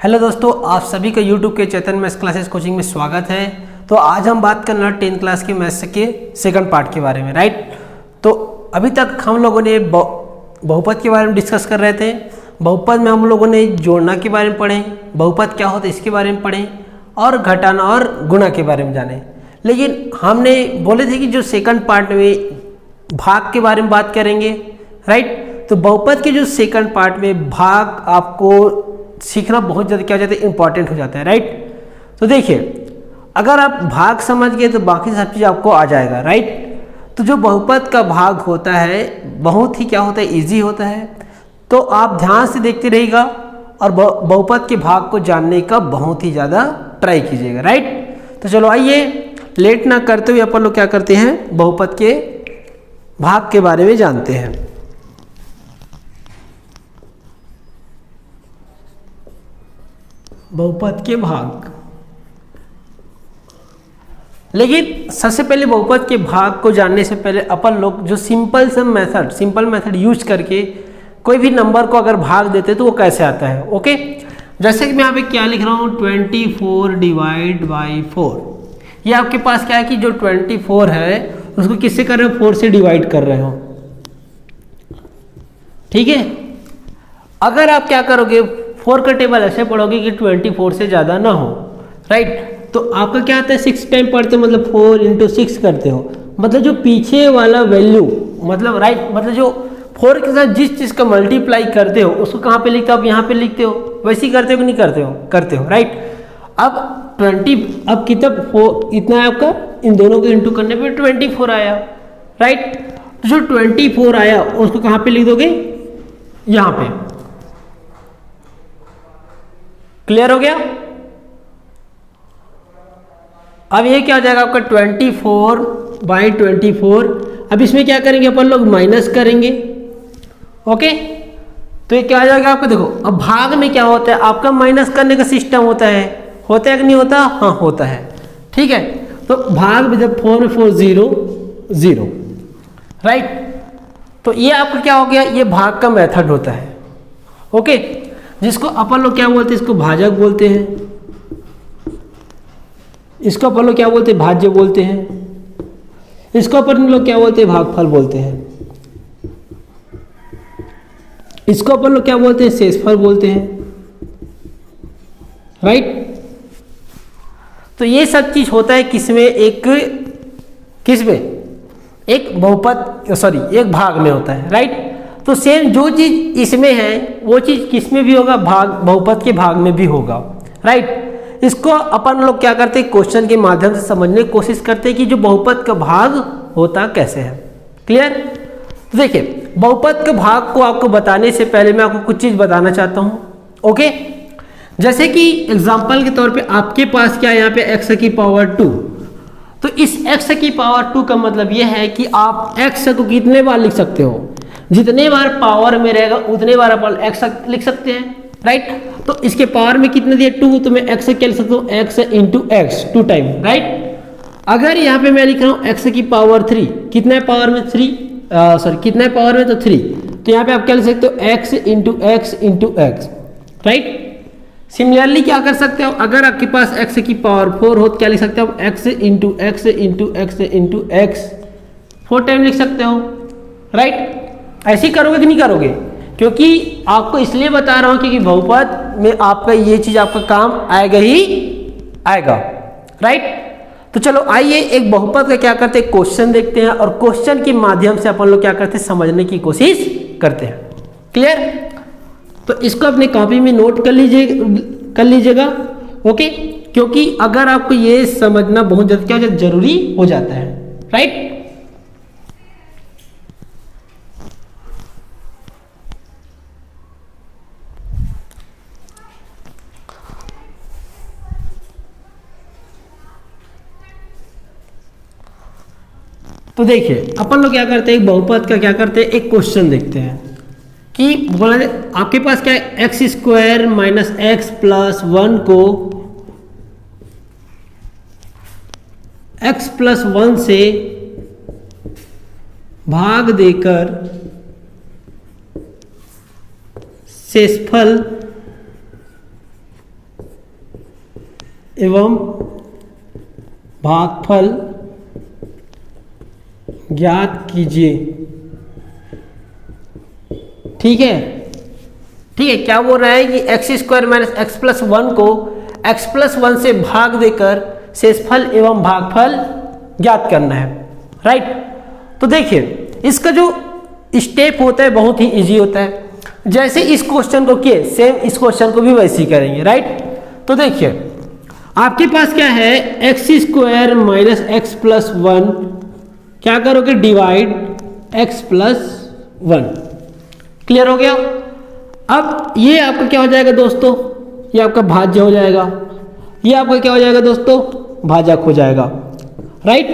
Hello दोस्तों, आप सभी का यूट्यूब के चैतन्य मैथ्स क्लासेस कोचिंग में स्वागत है। तो आज हम बात करना 10th क्लास के मैथ्स के सेकंड पार्ट के बारे में, राइट। तो अभी तक हम लोगों ने बहुपद के बारे में डिस्कस कर रहे थे। बहुपद में हम लोगों ने जोड़ना के बारे में पढ़े, बहुपद क्या होता है इसके बारे में पढ़े और घटाना और गुणा के बारे में जाने। लेकिन हमने बोले थे कि जो सेकंड पार्ट में भाग के बारे में बात करेंगे, राइट। तो बहुपद के जो सेकंड पार्ट में भाग आपको सीखना बहुत ज़्यादा क्या हो जाता है, इंपॉर्टेंट हो जाता है, राइट। तो देखिए, अगर आप भाग समझ गए तो बाकी सब चीज़ आपको आ जाएगा, राइट। तो जो बहुपद का भाग होता है बहुत ही क्या होता है, इजी होता है। तो आप ध्यान से देखते रहिएगा और बहुपद के भाग को जानने का बहुत ही ज़्यादा ट्राई कीजिएगा, राइट। तो चलो आइए, लेट ना करते हुए अपन लोग क्या करते हैं, बहुपद के भाग के बारे में जानते हैं। बहुपद के भाग, लेकिन सबसे पहले बहुपद के भाग को जानने से पहले अपन लोग जो सिंपल मेथड यूज करके कोई भी नंबर को अगर भाग देते तो वो कैसे आता है, ओके। जैसे कि मैं यहाँ पे क्या लिख रहा हूँ, 24 डिवाइड बाई 4। ये आपके पास क्या है कि जो 24 है उसको किससे कर रहे हो, 4 से डिवाइड कर रहे हो, ठीक है। अगर आप क्या करोगे, 4 का टेबल ऐसे पढ़ोगे कि 24 से ज़्यादा ना हो, राइट। तो आपका क्या आता है, 6 टाइम पढ़ते हो, मतलब 4 × 6 करते हो, मतलब जो पीछे वाला वैल्यू, मतलब राइट, मतलब जो 4 के साथ जिस चीज़ का मल्टीप्लाई करते हो उसको कहाँ पे लिखते हो, आप यहाँ पे लिखते हो। वैसे ही करते हो कि नहीं करते हो, करते हो, राइट। अब 20, अब कितना 4 इतना है आपका, इन दोनों को इंटू करने पर 24 आया, राइट। तो जो 24 आया उसको कहाँ पे लिख दोगे, यहाँ पे। क्लियर हो गया। अब ये क्या हो जाएगा आपका 24/24। अब इसमें क्या करेंगे अपन लोग, माइनस करेंगे, ओके। तो ये क्या हो जाएगा आपका, देखो अब भाग में क्या होता है, आपका माइनस करने का सिस्टम होता है कि नहीं होता, हाँ होता है, ठीक है। तो भाग में जब 4 में 4 0 0, राइट। तो ये आपका क्या हो गया, ये भाग का मेथड होता है, ओके। जिसको अपन लोग क्या बोलते हैं, इसको भाजक बोलते हैं, इसको अपन लोग क्या बोलते हैं, भाज्य बोलते हैं, इसको अपन लोग क्या बोलते हैं, भागफल बोलते हैं, इसको अपन लोग क्या बोलते हैं, शेषफल बोलते हैं, राइट। तो ये सब चीज होता है किसमें, एक बहुपद, सॉरी एक भाग में होता है, राइट। तो सेम जो चीज इसमें है वो चीज किसमें भी होगा, बहुपद के भाग में भी होगा, राइट। इसको अपन लोग क्या करते हैं, क्वेश्चन के माध्यम से समझने की कोशिश करते हैं कि जो बहुपद का भाग होता कैसे है। क्लियर। तो देखिए, बहुपद के भाग को आपको बताने से पहले मैं आपको कुछ चीज बताना चाहता हूं, ओके। जैसे कि एग्जाम्पल के तौर पे आपके पास क्या है, यहाँ पे x की पावर 2। तो इस x की पावर 2 का मतलब यह है कि आप x को कितने बार लिख सकते हो, जितने बार पावर में रहेगा उतने बार अपन x लिख सकते हैं, राइट। तो इसके पावर में कितने दिया, 2, तो मैं x क्या लिख सकता हूँ, x × x 2 टाइम, राइट। अगर यहाँ पे मैं लिख रहा हूँ x की पावर 3, कितने पावर में, 3, सॉरी कितने पावर में, तो 3। तो यहाँ पे आप क्या लिख सकते हो, x × x, राइट। सिमिलरली क्या कर सकते हो, अगर आपके पास x की पावर 4 हो तो क्या लिख सकते हो, x × x 4 टाइम लिख सकते हो, राइट। ऐसे ही करोगे कि नहीं करोगे, क्योंकि आपको इसलिए बता रहा हूं क्योंकि बहुपद में आपका ये चीज आपका काम आएगा ही आएगा, राइट। तो चलो आइए, एक बहुपद का क्या करते हैं, क्वेश्चन देखते हैं और क्वेश्चन के माध्यम से अपन लोग क्या करते हैं, समझने की कोशिश करते हैं। क्लियर। तो इसको अपने कॉपी में नोट कर लीजिएगा, ओके। क्योंकि अगर आपको ये समझना बहुत ज्यादा क्या जरूरी हो जाता है, राइट। तो देखिए, अपन लोग क्या करते हैं, एक बहुपद का क्या करते हैं, एक क्वेश्चन देखते हैं कि बोला आपके पास क्या है, x² - x + 1 को x + 1 से भाग देकर शेषफल एवं भागफल ज्ञात कीजिए। ठीक है, ठीक है। क्या बोल रहा है कि x square minus x plus one को एक्स प्लस वन से भाग देकर शेषफल एवं भागफल ज्ञात करना है, राइट। तो देखिए इसका जो स्टेप होता है बहुत ही इजी होता है। जैसे इस क्वेश्चन को किए सेम इस क्वेश्चन को भी वैसे ही करेंगे, राइट। तो देखिए आपके पास क्या है, x square minus x plus one, क्या करोगे divide x plus one. Clear हो गया। अब ये आपका क्या हो जाएगा दोस्तों, ये आपका भाज्य हो जाएगा, ये आपका क्या हो जाएगा दोस्तों, भाजक हो जाएगा, राइट।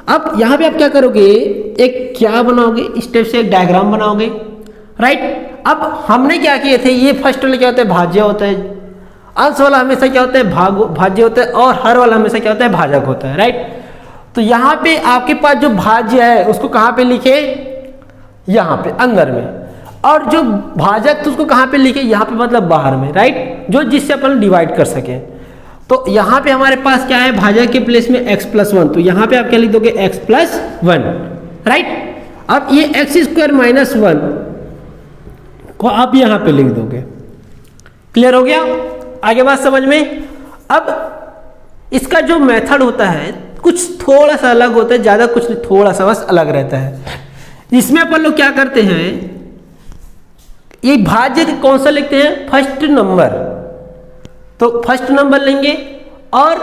अब यहाँ पे आप क्या करोगे, एक क्या बनाओगे, स्टेप से एक डायग्राम बनाओगे, राइट। अब हमने क्या किए थे, ये फर्स्ट वाला क्या होता है, भाज्य होता है, अंश वाला हमेशा क्या होता है, भाज्य होता है, और हर वाला हमेशा क्या होता है, भाजक होता है, राइट। तो यहाँ पे आपके पास जो भाज्य है उसको कहाँ पे लिखे, यहाँ पे अंदर में, और जो भाजक तो उसको कहाँ पे लिखे, यहाँ पे मतलब बाहर में, राइट, जो जिससे अपन डिवाइड कर सके। तो यहाँ पे हमारे पास क्या है, भाजक के प्लेस में x प्लस वन, तो यहाँ पे आप क्या लिख दोगे, x प्लस वन, राइट। अब ये एक्स स्क्वायर माइनस वन को आप यहाँ पे लिख दोगे। क्लियर हो गया, आगे बात समझ में। अब इसका जो मेथड होता है कुछ थोड़ा सा अलग होता है, ज़्यादा कुछ नहीं, थोड़ा सा बस अलग रहता है। इसमें अपन लोग क्या करते हैं, ये भाज्य कौन सा लिखते हैं, फर्स्ट नंबर, तो फर्स्ट नंबर लेंगे, और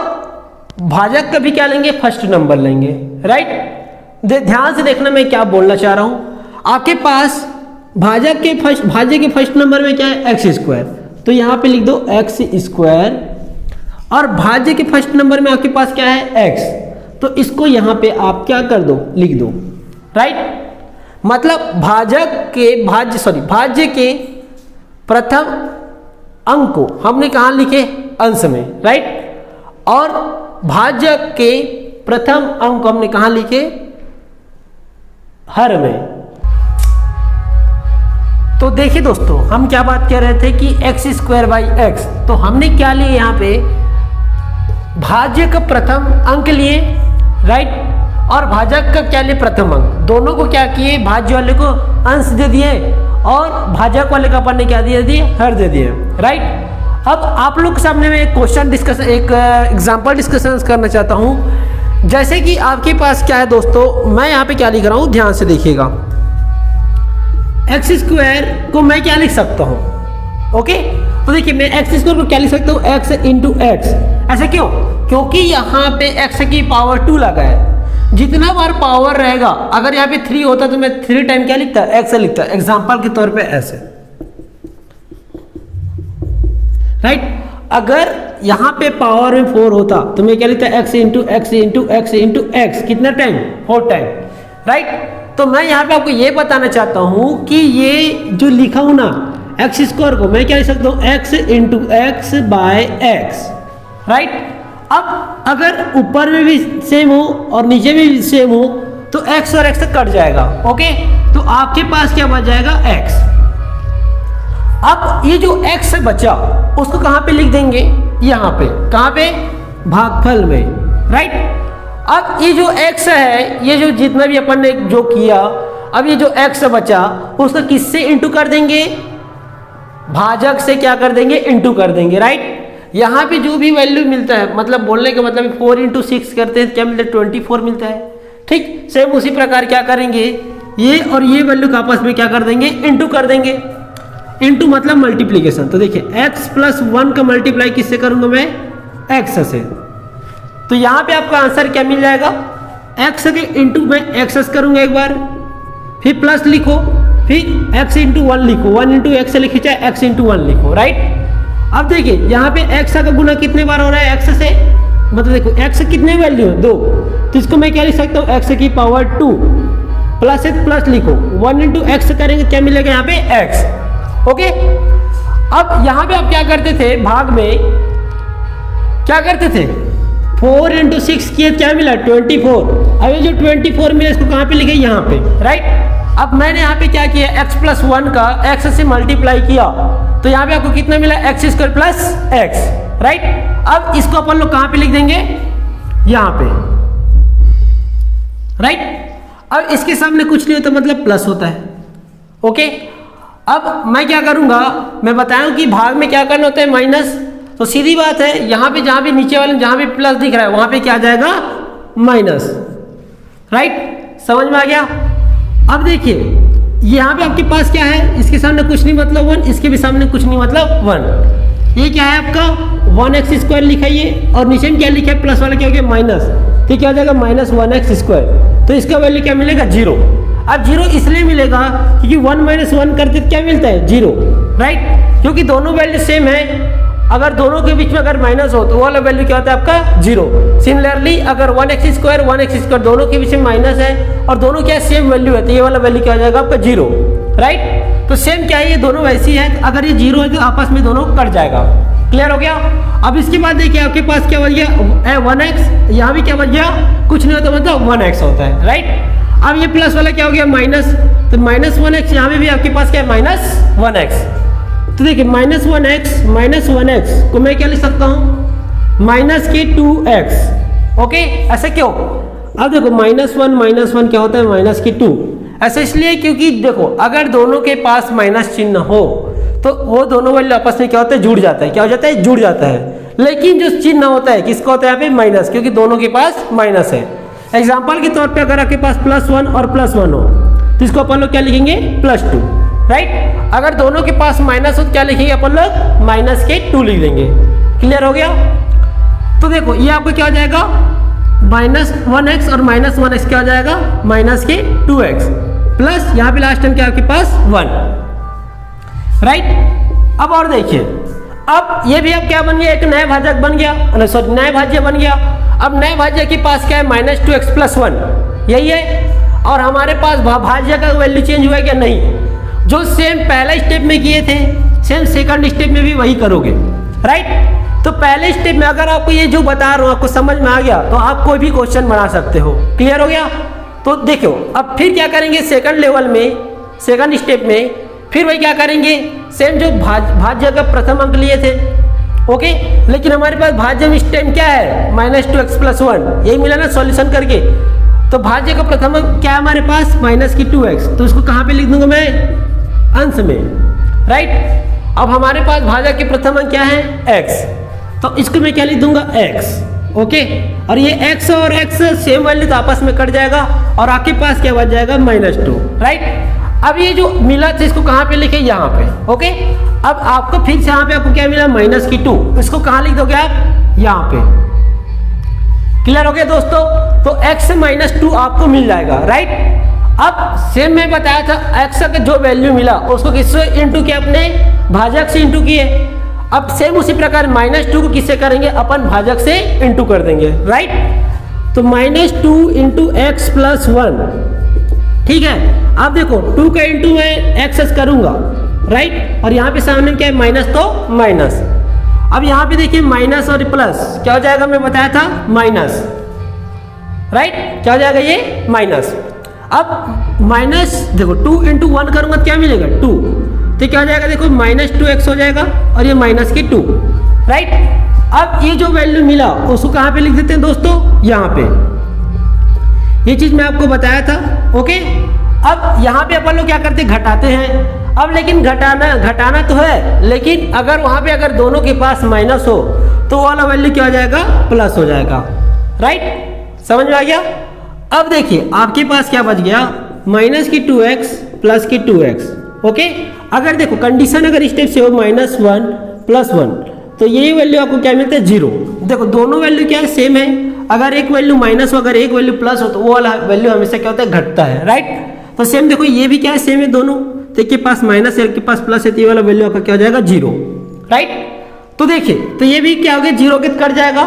भाजक का भी क्या लेंगे, फर्स्ट नंबर लेंगे, राइट। ध्यान से देखना मैं क्या बोलना चाह रहा हूं। आपके पास भाज्य के फर्स्ट नंबर में क्या है, एक्स स्क्वायर, तो यहां पे लिख दो एक्स स्क्वायर, और भाज्य के फर्स्ट नंबर में आपके पास क्या है, एक्स, तो इसको यहां पे आप क्या कर दो, लिख दो, राइट। मतलब भाज्य के प्रथम अंक को हमने कहाँ लिखे, अंश में, राइट, और भाज्य के प्रथम अंक को हमने कहाँ लिखे, हर में। तो देखिए दोस्तों हम क्या बात कर रहे थे कि एक्स स्क्वायर बाई एक्स, तो हमने क्या लिए यहाँ पे, भाज्य का प्रथम अंक लिए, राइट, और भाजक का क्या लिए, प्रथम अंक, दोनों को क्या किए, भाज्य वाले को अंश दे दिए और भाजक वाले का अपन ने क्या दिए, हर दे दिए, राइट। अब आप लोग के सामने में एक क्वेश्चन डिस्कशन, एक एग्जांपल डिस्कशन करना चाहता हूं। जैसे कि आपके पास क्या है दोस्तों, मैं यहाँ पे क्या लिख रहा हूँ, ध्यान से देखिएगा। एक्स स्क्वायर को मैं क्या लिख सकता हूँ, ओके। तो देखिए मैं एक्स स्क्वायर को क्या लिख सकता हूँ, एक्स इंटू एक्स। ऐसा क्यों, क्योंकि यहाँ पे एक्स की पावर 2 लगा है, जितना बार पावर रहेगा, अगर यहाँ पे 3 होता तो मैं 3 टाइम क्या लिखता, एक्स लिखता, एग्जाम्पल के तौर पे ऐसे, राइट। अगर यहाँ पे पावर में 4 होता तो मैं क्या लिखता, x into x into x into x, कितना टाइम, 4 टाइम, राइट। तो मैं यहाँ पे आपको ये बताना चाहता हूँ कि ये जो लिखा हूँ ना, एक्स स्क्वायर को मैं क्या लिख सकता हूँ, X into X by X, right. अब अगर ऊपर में भी सेम हो और नीचे भी सेम हो तो x और x कट जाएगा, ओके। तो आपके पास क्या बच जाएगा, x। अब ये जो x बचा उसको कहां पे लिख देंगे, यहां पे, कहां पे, भागफल में, राइट। अब ये जो x है, ये जो जितना भी अपन ने जो किया, अब ये जो x बचा उसको किससे इंटू कर देंगे, भाजक से क्या कर देंगे, इंटू कर देंगे, राइट। यहाँ पे जो भी वैल्यू मिलता है, मतलब बोलने का मतलब 4 इंटू 6 करते हैं क्या मिलता है, 24 मिलता है, ठीक। सेम उसी प्रकार क्या करेंगे, ये और ये वैल्यू का आपस में क्या कर देंगे, इंटू कर देंगे। इंटू मतलब मल्टीप्लीकेशन। तो देखिए x प्लस 1 का मल्टीप्लाई किससे करूंगा मैं, x से। तो यहाँ पे आपका आंसर क्या मिल जाएगा, x के इंटू में एक्स करूंगा एक बार, फिर प्लस लिखो, फिर x इंटू 1 लिखो, 1 इंटू एक्स लिखी चाहे x इंटू 1 लिखो, राइट। अब देखिए यहाँ पे x का गुना कितने बार हो रहा है, x से, मतलब देखो x कितने वैल्यू है, 2, तो इसको मैं क्या लिख सकता हूँ, x की पावर 2 प्लस प्लस लिखो, 1 इंटू एक्स करेंगे क्या मिलेगा यहाँ पे, x, ओके। अब यहाँ पे आप क्या करते थे, भाग में क्या करते थे, 4 इंटू 6 किए, क्या मिला, 24। अब ये जो 24 मिला इसको कहाँ पे लिखे, यहाँ पे, राइट। अब मैंने यहाँ पे क्या किया, x प्लस 1 का x से मल्टीप्लाई किया, तो यहाँ पे आपको कितना मिला, x square plus x, right. अब इसको अपन लोग कहां पे लिख देंगे, यहां पे, राइट। अब इसके सामने कुछ नहीं होता मतलब प्लस होता है, ओके। अब मैं क्या करूंगा, मैं बताऊं कि भाग में क्या करना होता है, माइनस। तो सीधी बात है, यहां पे जहां भी नीचे वाले जहां भी प्लस दिख रहा है वहां पे क्या आ जाएगा, माइनस, राइट। समझ में आ गया। अब देखिए यहाँ पे आपके पास क्या है, इसके सामने कुछ नहीं मतलब 1, इसके भी सामने कुछ नहीं मतलब 1। ये क्या है आपका 1x² लिखा है, और नीचे में क्या लिखा है, प्लस वाला क्या हो गया माइनस, तो क्या हो जाएगा -1x²। तो इसका वैल्यू क्या मिलेगा, 0। अब 0 इसलिए मिलेगा क्योंकि 1 - 1 करते क्या मिलता है, 0, राइट। क्योंकि दोनों वैल्यू सेम है, अगर दोनों के बीच में अगर माइनस हो तो वो वाला वैल्यू क्या होता है आपका, 0। सिमिलरली अगर 1x² दोनों के बीच में माइनस है और दोनों क्या सेम वैल्यू है तो ये वाला वैल्यू क्या हो जाएगा आपका, 0, राइट। तो सेम क्या है, ये दोनों वैसी है, अगर ये 0 है तो आपस में दोनों कट जाएगा। क्लियर हो गया। अब इसके बाद देखिए आपके पास क्या बच गया, 1x, यहाँ भी क्या बच गया, कुछ नहीं होता मतलब 1x होता है, राइट। अब ये प्लस वाला क्या हो गया, माइनस, तो -1x, यहाँ पे भी आपके पास क्या है, -1x। तो देखिए -1x को मैं क्या लिख सकता हूँ, -2x, ओके। ऐसे क्यों, अब देखो -1 क्या होता है, -2। ऐसे इसलिए क्योंकि देखो अगर दोनों के पास माइनस चिन्ह हो तो वो दोनों वैल्यू आपस में क्या होता है, जुड़ जाता है, क्या हो जाता है, जुड़ जाता है। लेकिन जो चिन्ह होता है किसका होता है यहाँ पे, माइनस, क्योंकि दोनों के पास माइनस है। एग्जाम्पल के तौर पे अगर आपके पास +1 और +1 हो तो इसको अपन लोग क्या लिखेंगे, +2, राइट। अगर दोनों के पास माइनस हो तो क्या लिखेंगे अपन लोग, -2 लिख देंगे। क्लियर हो गया। तो देखो ये आपको क्या हो जाएगा, -1x और -1x क्या हो जाएगा, -2x, प्लस यहाँ पे लास्ट टाइम क्या आपके पास 1, राइट। अब और देखिए, अब ये भी अब क्या बन गया, एक नया भाजक बन गया, नया भाज्य बन गया। अब नए भाज्य के पास क्या है, -2x + 1, यही है। और हमारे पास भाज्य का वैल्यू चेंज हुआ क्या, नहीं। जो सेम पहले स्टेप में किए थे सेम सेकंड स्टेप में भी वही करोगे, राइट। तो पहले स्टेप में अगर आपको ये जो बता रहा हूँ आपको समझ में आ गया तो आप कोई भी क्वेश्चन बना सकते हो। क्लियर हो गया। तो देखो अब फिर क्या करेंगे, सेकंड लेवल में, सेकंड स्टेप में फिर वही क्या करेंगे, सेम जो भाज्य का प्रथम अंक लिए थे, ओके। लेकिन हमारे पास भाज्य में इस टाइम क्या है, -2x + 1, यही मिला ना सॉल्यूशन करके। तो भाज्य का प्रथम अंक क्या है हमारे पास, -2x, तो इसको कहाँ पे लिख दूंगा मैं, अंश में, राइट। अब हमारे पास भाज्य के प्रथम अंक क्या है, x, तो इसको मैं क्या लिख दूंगा, x, ओके। और ये x और x सेम वैल्यू तो आपस में कट जाएगा और आपके पास क्या बच जाएगा, -2, राइट। अब ये जो मिला था इसको कहाँ पे लिखे, यहाँ पे, ओके। अब आपको फिर से यहाँ पे आपको क्या मिला, -2, इसको कहाँ लिख दोगे आप, यहाँ पे। क्लियर हो गया दोस्तों। तो x - 2 आपको मिल जाएगा, राइट। अब सेम मैं बताया था x का जो वैल्यू मिला उसको किससे इंटू किया, अपने भाजक से इंटू किए। अब सेम उसी प्रकार -2 को किससे करेंगे, अपन भाजक से इंटू कर देंगे, राइट। तो -2 × x + 1, ठीक है। अब देखो 2 का इंटू मैं x करूंगा, राइट। और यहाँ पे सामने क्या है, माइनस, तो माइनस। अब यहाँ पे देखिए माइनस और प्लस क्या हो जाएगा, मैं बताया था माइनस, राइट। क्या हो जाएगा ये, माइनस। अब माइनस देखो 2 × 1 करूंगा तो क्या मिलेगा, 2, तो क्या हो जाएगा, देखो -2x हो जाएगा और ये -2, राइट। अब ये जो वैल्यू मिला उसको कहाँ पे लिख देते हैं दोस्तों, यहाँ पे। ये चीज मैं आपको बताया था, ओके। अब यहाँ पे अपन लोग क्या करते हैं, घटाते हैं। अब लेकिन घटाना तो है, लेकिन अगर वहाँ पे अगर दोनों के पास माइनस हो तो वाला वैल्यू क्या हो जाएगा, प्लस हो जाएगा, राइट। समझ में आ गया। अब देखिए आपके पास क्या बच गया, -2x + 2x, ओके। अगर देखो कंडीशन अगर स्टेप से हो -1 + 1 तो यही वैल्यू आपको क्या मिलता है, 0। देखो दोनों वैल्यू क्या है, सेम है। अगर एक वैल्यू माइनस हो अगर एक वैल्यू प्लस हो तो वो वाला वैल्यू हमेशा क्या होता है, घटता है, राइट। तो सेम देखो ये भी क्या है, सेम है दोनों। तो एक के पास माइनस है एक के पास प्लस है तो ये वाला वैल्यू आपका क्या हो जाएगा, 0, राइट। तो देखिए तो ये भी क्या हो गया, 0 के कट जाएगा।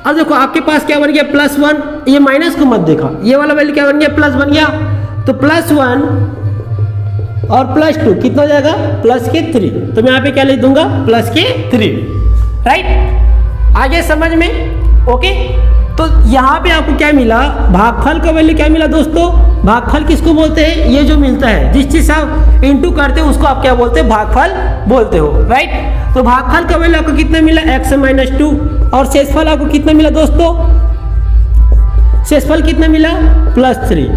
अब देखो आपके पास क्या बन गया, +1, ये माइनस को मत देखा, ये वाला वैल्यू क्या बन गया, प्लस बन गया। तो +1 और +2 कितना हो जाएगा, +3। तो मैं यहाँ पे क्या लिख दूंगा, +3, राइट। आगे समझ में, ओके। तो यहाँ पे आपको क्या मिला, भागफल का वैल्यू क्या मिला दोस्तों, भागफल किसको बोलते हैं? ये जो मिलता है, जिस चीज से आप इंटू करते हो उसको आप क्या बोलते हैं? भागफल बोलते हो, राइट। तो भागफल का वैल्यू आपको कितना मिला? x-2। और शेषफल आपको कितना मिला दोस्तों? शेषफल कितना मिला? +3,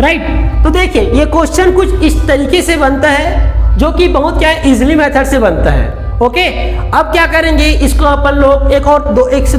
राइट। तो देखिए ये क्वेश्चन कुछ इस तरीके से बनता है, जो कि बहुत क्या है, इजिली मेथड से बनता है। ओके, अब क्या करेंगे, इसको अपन लोग एक से